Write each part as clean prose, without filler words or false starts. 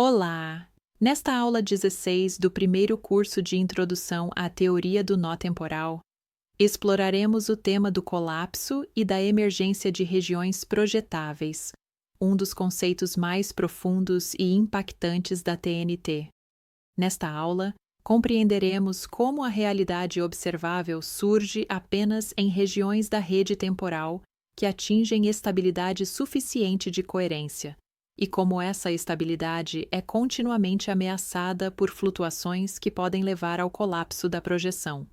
Olá! Nesta aula 16 do primeiro curso de Introdução à Teoria do Nó Temporal, exploraremos o tema do colapso e da emergência de regiões projetáveis, um dos conceitos mais profundos e impactantes da TNT. Nesta aula, compreenderemos como a realidade observável surge apenas em regiões da rede temporal que atingem estabilidade suficiente de coerência, e como essa estabilidade é continuamente ameaçada por flutuações que podem levar ao colapso da projeção.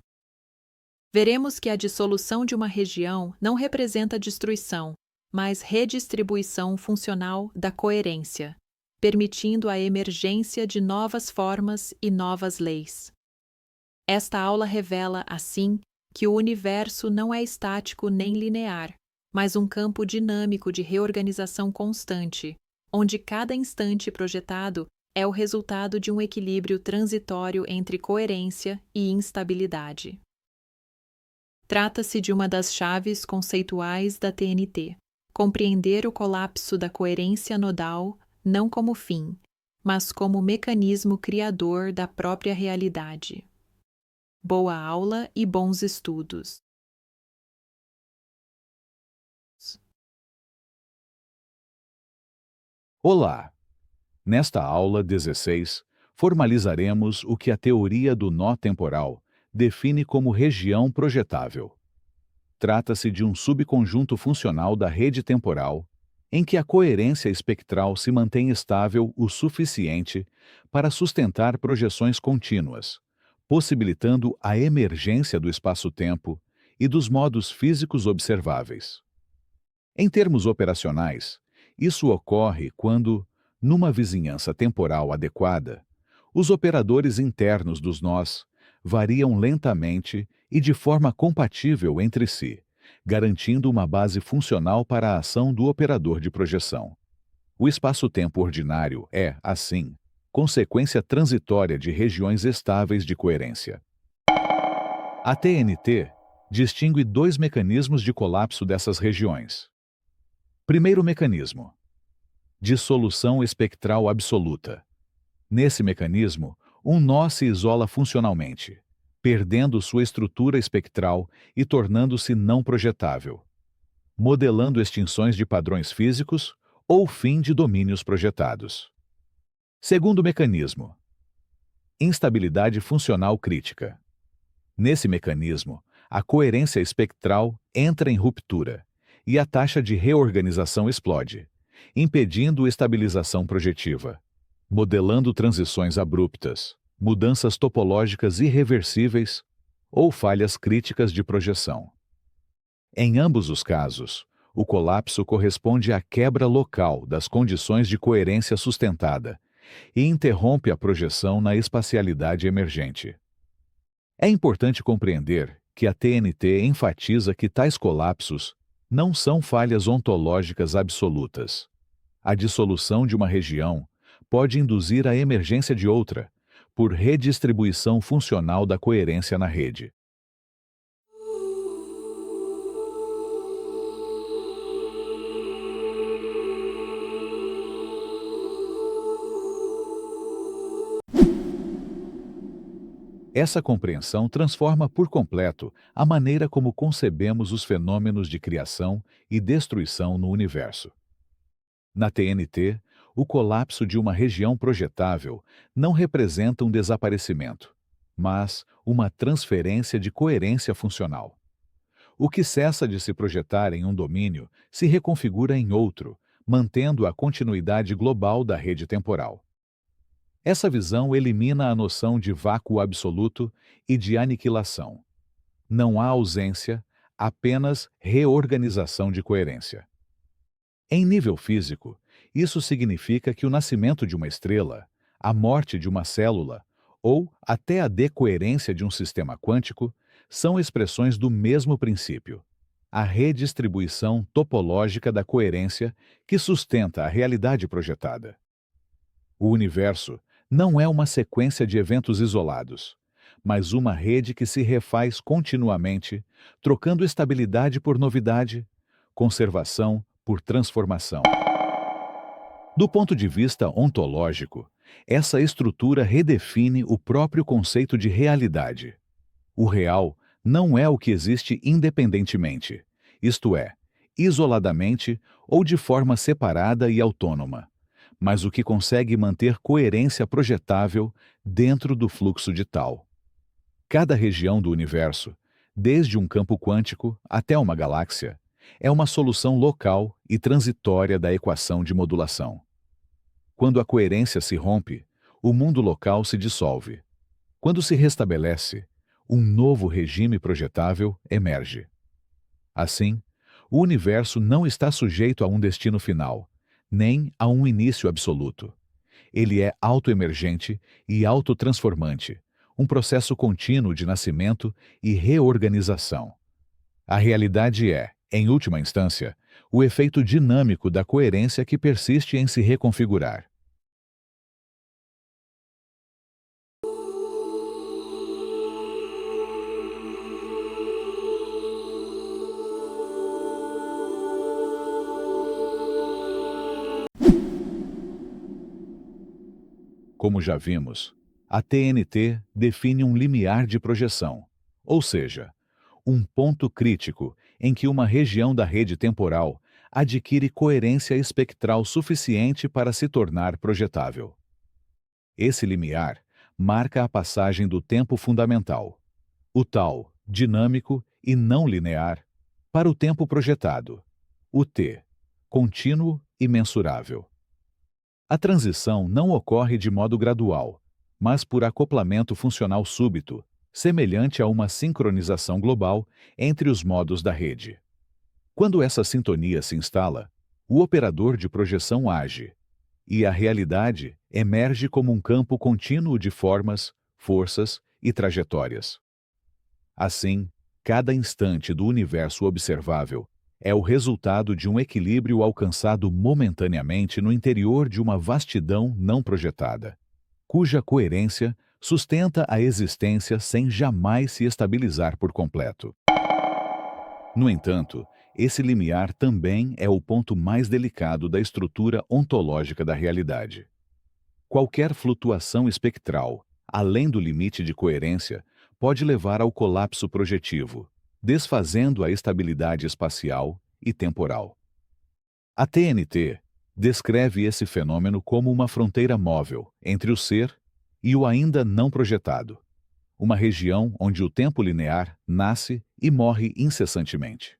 Veremos que a dissolução de uma região não representa destruição, mas redistribuição funcional da coerência, permitindo a emergência de novas formas e novas leis. Esta aula revela, assim, que o universo não é estático nem linear, mas um campo dinâmico de reorganização constante, onde cada instante projetado é o resultado de um equilíbrio transitório entre coerência e instabilidade. Trata-se de uma das chaves conceituais da TNT, compreender o colapso da coerência nodal não como fim, mas como mecanismo criador da própria realidade. Boa aula e bons estudos! Olá! Nesta aula 16, formalizaremos o que a teoria do nó temporal define como região projetável. Trata-se de um subconjunto funcional da rede temporal em que a coerência espectral se mantém estável o suficiente para sustentar projeções contínuas, possibilitando a emergência do espaço-tempo e dos modos físicos observáveis. Em termos operacionais, isso ocorre quando, numa vizinhança temporal adequada, os operadores internos dos nós variam lentamente e de forma compatível entre si, garantindo uma base funcional para a ação do operador de projeção. O espaço-tempo ordinário é, assim, consequência transitória de regiões estáveis de coerência. A TNT distingue dois mecanismos de colapso dessas regiões. Primeiro mecanismo: dissolução espectral absoluta. Nesse mecanismo, um nó se isola funcionalmente, perdendo sua estrutura espectral e tornando-se não projetável, modelando extinções de padrões físicos ou fim de domínios projetados. Segundo mecanismo: instabilidade funcional crítica. Nesse mecanismo, a coerência espectral entra em ruptura e a taxa de reorganização explode, impedindo estabilização projetiva, modelando transições abruptas, mudanças topológicas irreversíveis ou falhas críticas de projeção. Em ambos os casos, o colapso corresponde à quebra local das condições de coerência sustentada e interrompe a projeção na espacialidade emergente. É importante compreender que a TNT enfatiza que tais colapsos não são falhas ontológicas absolutas. A dissolução de uma região pode induzir a emergência de outra, por redistribuição funcional da coerência na rede. Essa compreensão transforma por completo a maneira como concebemos os fenômenos de criação e destruição no universo. Na TNT, o colapso de uma região projetável não representa um desaparecimento, mas uma transferência de coerência funcional. O que cessa de se projetar em um domínio se reconfigura em outro, mantendo a continuidade global da rede temporal. Essa visão elimina a noção de vácuo absoluto e de aniquilação. Não há ausência, apenas reorganização de coerência. Em nível físico, isso significa que o nascimento de uma estrela, a morte de uma célula ou até a decoerência de um sistema quântico são expressões do mesmo princípio, a redistribuição topológica da coerência que sustenta a realidade projetada. O universo não é uma sequência de eventos isolados, mas uma rede que se refaz continuamente, trocando estabilidade por novidade, conservação por transformação. Do ponto de vista ontológico, essa estrutura redefine o próprio conceito de realidade. O real não é o que existe independentemente, isto é, isoladamente ou de forma separada e autônoma, mas o que consegue manter coerência projetável dentro do fluxo de tal. Cada região do universo, desde um campo quântico até uma galáxia, é uma solução local e transitória da equação de modulação. Quando a coerência se rompe, o mundo local se dissolve. Quando se restabelece, um novo regime projetável emerge. Assim, o universo não está sujeito a um destino final, nem a um início absoluto. Ele é autoemergente e autotransformante, um processo contínuo de nascimento e reorganização. A realidade é, em última instância, o efeito dinâmico da coerência que persiste em se reconfigurar. Como já vimos, a TNT define um limiar de projeção, ou seja, um ponto crítico em que uma região da rede temporal adquire coerência espectral suficiente para se tornar projetável. Esse limiar marca a passagem do tempo fundamental, o tal, dinâmico e não linear, para o tempo projetado, o T, contínuo e mensurável. A transição não ocorre de modo gradual, mas por acoplamento funcional súbito, semelhante a uma sincronização global entre os modos da rede. Quando essa sintonia se instala, o operador de projeção age, e a realidade emerge como um campo contínuo de formas, forças e trajetórias. Assim, cada instante do universo observável é o resultado de um equilíbrio alcançado momentaneamente no interior de uma vastidão não projetada, cuja coerência sustenta a existência sem jamais se estabilizar por completo. No entanto, esse limiar também é o ponto mais delicado da estrutura ontológica da realidade. Qualquer flutuação espectral, além do limite de coerência, pode levar ao colapso projetivo, desfazendo a estabilidade espacial e temporal. A TNT descreve esse fenômeno como uma fronteira móvel entre o ser e o ainda não projetado, uma região onde o tempo linear nasce e morre incessantemente.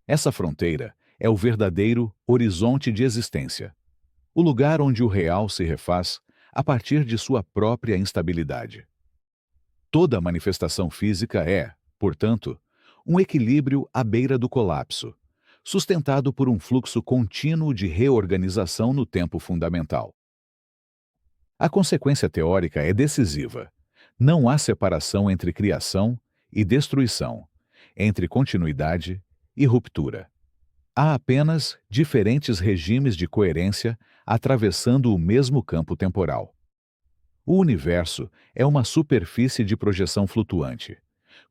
Essa fronteira é o verdadeiro horizonte de existência, o lugar onde o real se refaz a partir de sua própria instabilidade. Toda manifestação física é, portanto, um equilíbrio à beira do colapso, sustentado por um fluxo contínuo de reorganização no tempo fundamental. A consequência teórica é decisiva. Não há separação entre criação e destruição, entre continuidade e ruptura. Há apenas diferentes regimes de coerência atravessando o mesmo campo temporal. O universo é uma superfície de projeção flutuante,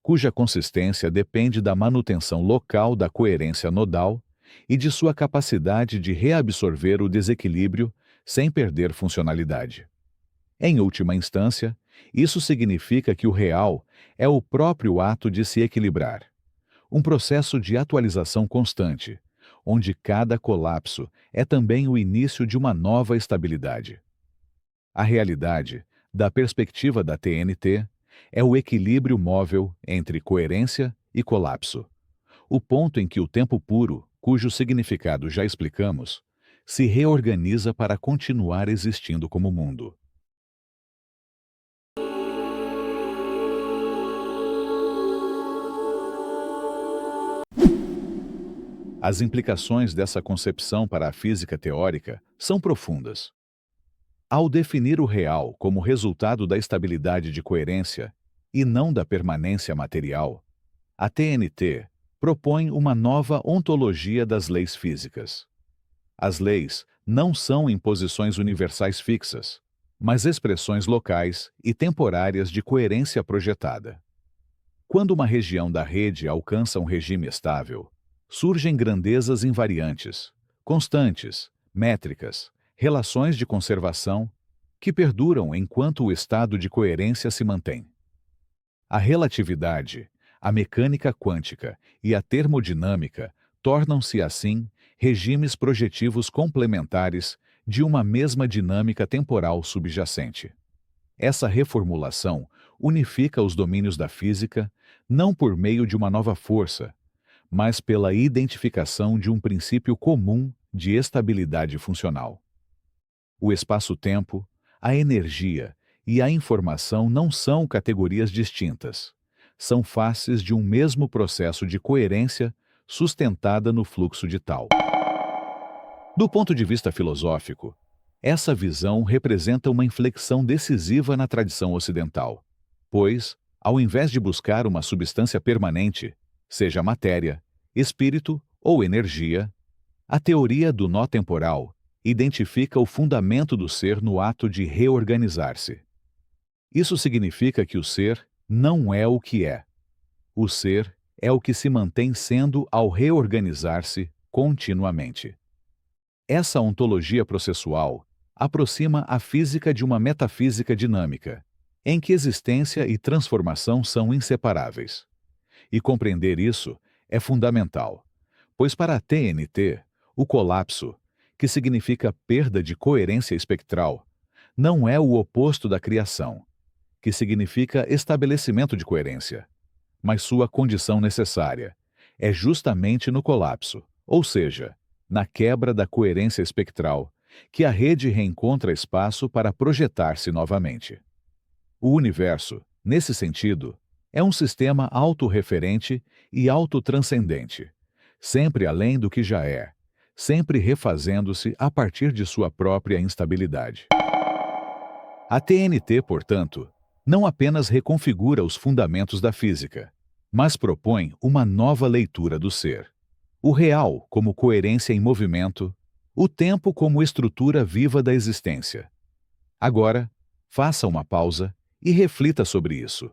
cuja consistência depende da manutenção local da coerência nodal e de sua capacidade de reabsorver o desequilíbrio sem perder funcionalidade. Em última instância, isso significa que o real é o próprio ato de se equilibrar, um processo de atualização constante, onde cada colapso é também o início de uma nova estabilidade. A realidade, da perspectiva da TNT, é o equilíbrio móvel entre coerência e colapso, o ponto em que o tempo puro, cujo significado já explicamos, se reorganiza para continuar existindo como mundo. As implicações dessa concepção para a física teórica são profundas. Ao definir o real como resultado da estabilidade de coerência e não da permanência material, a TNT propõe uma nova ontologia das leis físicas. As leis não são imposições universais fixas, mas expressões locais e temporárias de coerência projetada. Quando uma região da rede alcança um regime estável, surgem grandezas invariantes, constantes, métricas, relações de conservação que perduram enquanto o estado de coerência se mantém. A relatividade, a mecânica quântica e a termodinâmica tornam-se, assim, regimes projetivos complementares de uma mesma dinâmica temporal subjacente. Essa reformulação unifica os domínios da física não por meio de uma nova força, mas pela identificação de um princípio comum de estabilidade funcional. O espaço-tempo, a energia e a informação não são categorias distintas. São faces de um mesmo processo de coerência sustentada no fluxo de tal. Do ponto de vista filosófico, essa visão representa uma inflexão decisiva na tradição ocidental, pois, ao invés de buscar uma substância permanente, seja matéria, espírito ou energia, a teoria do nó temporal identifica o fundamento do ser no ato de reorganizar-se. Isso significa que o ser não é o que é. O ser é o que se mantém sendo ao reorganizar-se continuamente. Essa ontologia processual aproxima a física de uma metafísica dinâmica, em que existência e transformação são inseparáveis. E compreender isso é fundamental, pois para a TNT, o colapso, que significa perda de coerência espectral, não é o oposto da criação, que significa estabelecimento de coerência, mas sua condição necessária é justamente no colapso, ou seja, na quebra da coerência espectral, que a rede reencontra espaço para projetar-se novamente. O universo, nesse sentido, é um sistema autorreferente e autotranscendente, sempre além do que já é, sempre refazendo-se a partir de sua própria instabilidade. A TNT, portanto, não apenas reconfigura os fundamentos da física, mas propõe uma nova leitura do ser. O real como coerência em movimento, o tempo como estrutura viva da existência. Agora, faça uma pausa e reflita sobre isso.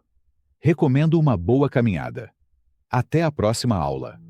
Recomendo uma boa caminhada. Até a próxima aula.